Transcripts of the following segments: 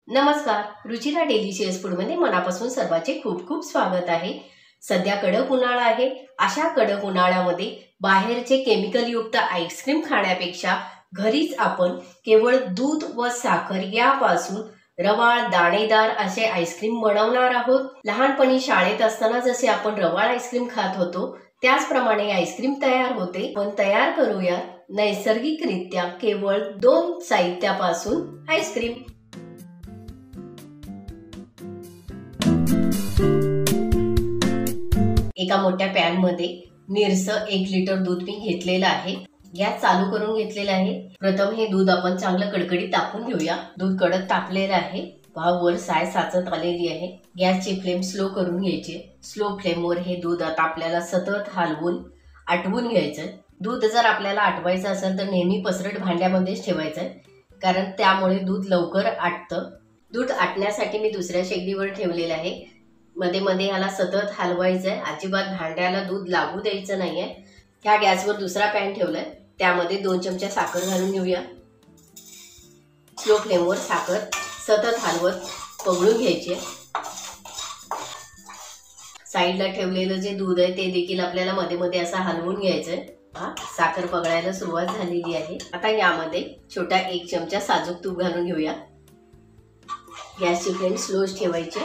नमस्कार, रुचिरा डेलिशियस फूडमध्ये मनापासून सर्वांचे खूप खूप स्वागत आहे। सध्या कडक उन्हाळा आहे। अशा कडक उन्हाळ्यामध्ये बाहेरचे केमिकल युक्त आईस्क्रीम खाण्यापेक्षा घरीच आपण केवळ दूध व साखर यापासून रवाळ दाणेदार असे आईस्क्रीम बनवणार आहोत। लहानपणी शाळेत असताना जसे आपण रवाळ आईस्क्रीम खात होतो त्याचप्रमाणे आईस्क्रीम तयार होते। पण तयार करूया नैसर्गिकरित्या केवळ 2 साहित्यापासून आईस्क्रीम। एका मोठ्या पॅन मध्ये निरसं 1 लिटर दूध मी घेतलेलं आहे। गॅस चालू करून घेतलेला आहे। प्रथम हे दूध आपण चांगलं कडकडीत तापवून घेऊया। दूध कडक तापलेलं आहे। वर साय साचत आलेली आहे। गॅसची फ्लेम स्लो करून घ्यायची। स्लो फ्लेमवर हे दूध आता आपल्याला सतत हलवून आटवून घ्यायचं। दूध जर आपल्याला आटवायचं असेल तर नेहमी पसरट भांड्यामध्येच ठेवायचं, कारण त्यामुळे दूध लवकर आटतं। दूध आटण्यासाठी मी दुसऱ्या शेगडीवर ठेवलेलं आहे। मध्ये मध्ये ह्याला सतत हलवायचं आहे। अजिबात भांड्याला दूध लागू द्यायचं नाहीये। ह्या गॅसवर दुसरा पॅन ठेवलाय, त्यामध्ये 2 चमचे साखर घालून घेऊया। स्लो फ्लेमवर साखर सतत हलवत पगळून घ्यायची आहे। साईडला ठेवलेलं जे दूध आहे ते देखील आपल्याला मध्ये मध्ये असं हलवून घ्यायचंय। साखर पगळायला सुरुवात झालेली आहे। आता यामध्ये छोटा 1 चमचा साजूक तूप घालून घेऊया। गॅसची फ्लेम स्लोच ठेवायची।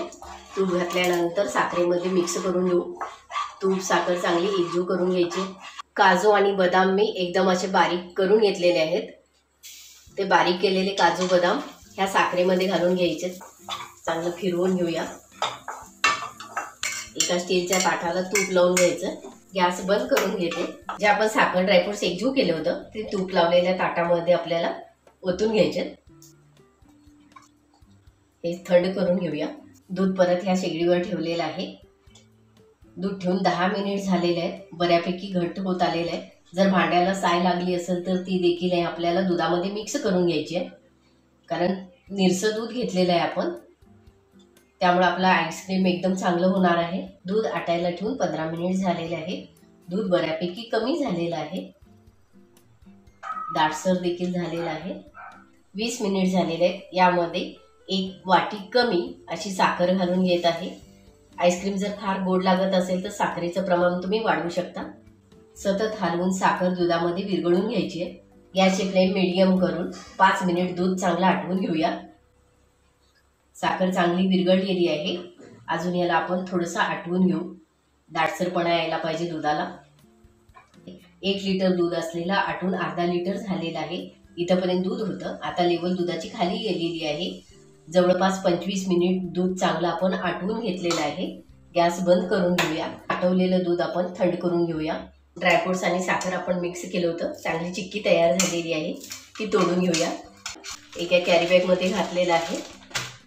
तूप घातल्यानंतर साखरेमध्ये मिक्स करून घेऊ। तूप साखर चांगली एकजीव करून घ्यायची। काजू आणि बदाम मी एकदम असे बारीक करून घेतलेले आहेत। ते बारीक केलेले काजू बदाम ह्या साखरेमध्ये घालून घ्यायचे। चांगलं फिरवून घेऊया। एका स्टीलच्या ताटाला तूप लावून घ्यायचं। गॅस बंद करून घेते। जे आपण साखर ड्रायफ्रुट्स एकजीव केले होतं ते तूप लावलेल्या ताटामध्ये आपल्याला ओतून घ्यायचे। हे थंड करून घेऊया। दूध परत ह्या शेगडीवर ठेवलेलं आहे। दूध ठेवून 10 मिनिट झालेले आहेत। बऱ्यापैकी घट्ट होत आलेलं आहे। जर भांड्याला साय लागली असेल तर ती देखील आपल्याला दुधामध्ये मिक्स करून घ्यायची आहे, कारण निरसं दूध घेतलेलं आहे आपण, त्यामुळे आपला आईस्क्रीम एकदम चांगलं होणार आहे। दूध आटायला ठेवून 15 मिनिट झालेले आहे। दूध बऱ्यापैकी कमी झालेलं आहे। दाटसर देखील झालेलं आहे। 20 मिनिट झालेले आहेत। यामध्ये 1 वाटी कमी अशी साखर घालून घेत आहे। आईस्क्रीम जर फार गोड लागत असेल तर साखरेचं प्रमाण तुम्ही वाढवू शकता। सतत हलवून साखर दुधामध्ये विरघळून घ्यायची आहे। गॅसची फ्लेम मीडियम करून 5 मिनिट दूध चांगलं आटवून घेऊया। साखर चांगली विरघळलेली आहे। अजून याला आपण थोडंसं आटवून घेऊ। दाटसरपणा यायला पाहिजे दुधाला। 1 लिटर दूध असलेला आटून अर्धा लिटर झालेला आहे। इथपर्यंत दूध होतं। आता लेवल दुधाची खाली गेलेली आहे। जवळपास 25 मिनिट दूध चांगलं आपण आटवून घेतलेलं आहे। गॅस बंद करून घेऊया। आटवलेलं दूध आपण थंड करून घेऊया। ड्रायफ्रुट्स आणि साखर आपण मिक्स केलं होतं, चांगली चिक्की तयार झालेली आहे, ती तोडून घेऊया। एका कॅरी बॅगमध्ये घातलेलं आहे।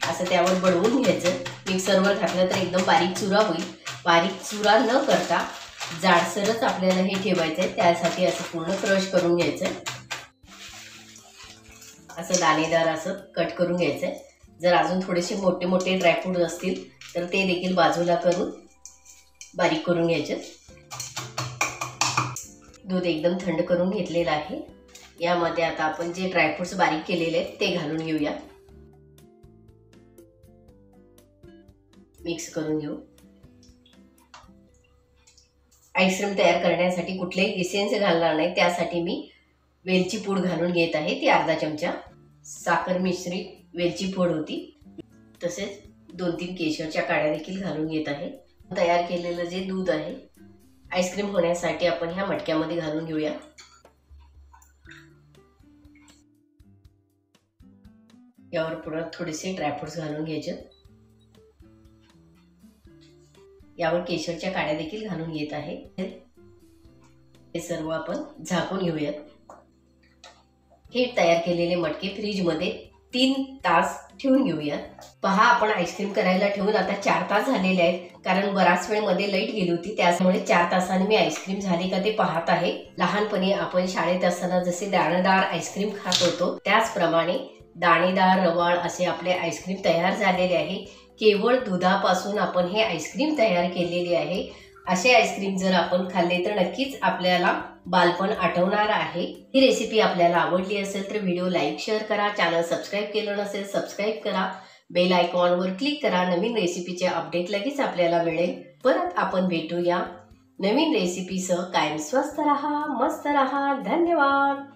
असं त्यावर बडवून घ्यायचं। मिक्सरवर घातलं तर एकदम बारीक चुरा होईल। बारीक चुरा न करता जाडसरच आपल्याला हे ठेवायचं आहे, त्यासाठी असं पूर्ण क्रश करून घ्यायचं। असं दाणेदार असं कट करून घ्यायचं। जर अजून थोडेसे मोठे मोठे ड्रायफ्रूट असतील तर ते देखील बाजूला करून बारीक करून घ्यायचे। दूध एकदम थंड करून घेतलेलं आहे। यामध्ये आता आपण जे ड्रायफ्रुट्स बारीक केलेले आहेत ते घालून घेऊया। मिक्स करून घेऊ। आईस्क्रीम तयार करण्यासाठी कुठलेही इसेन्स घालणार नाही, त्यासाठी मी वेलची पूड घालून घेत आहे, ती अर्धा चमचा। साखर मिश्रित वेलची पूड होती। तसेच 2-3 केशरच्या काड्या देखील घालून घेत आहे। तयार केलेलं जे दूध आहे आईस्क्रीम होण्यासाठी आपण ह्या मटक्यामध्ये घालून घेऊया। यावर पुन्हा थोडेसे ड्रायफ्रुट्स घालून घ्यायचे। यावर केशरच्या काड्या देखील घालून घेत आहे। हे सर्व आपण झाकून घेऊयात। हे तयार केलेले मटके फ्रीज मध्ये 3 तास ठेवून घेऊया। पहा, आपण आईस्क्रीम करायला ठेवून आता 4 तास झालेले आहेत, कारण बराच वेळ मध्ये लाईट गेली होती, त्यामुळे 4 तासांनी मी आईस्क्रीम झाली का ते पाहत आहे। लहानपणी आपण शाळेत असताना जसे दाणेदार आईस्क्रीम खात होतो त्याचप्रमाणे दाणेदार रवाळ असे आपले आईस्क्रीम तयार झालेले आहे। केवळ दुधापासून आपण हे आईस्क्रीम तयार केलेले आहे। असे आईस्क्रीम जर आपण खाल्ले तर नक्कीच आपल्याला बालपण आठवणार आहे। ही रेसिपी आपल्याला आवडली असेल तर व्हिडिओ लाईक शेअर करा। चॅनल सबस्क्राइब केलं नसेल सबस्क्राइब करा। बेल आयकॉनवर क्लिक करा. नवीन रेसिपीचे अपडेट लगेच आपल्याला मिळेल. परत आपण भेटूया नवीन रेसिपीसह. कायम स्वस्थ रहा, मस्त रहा. धन्यवाद.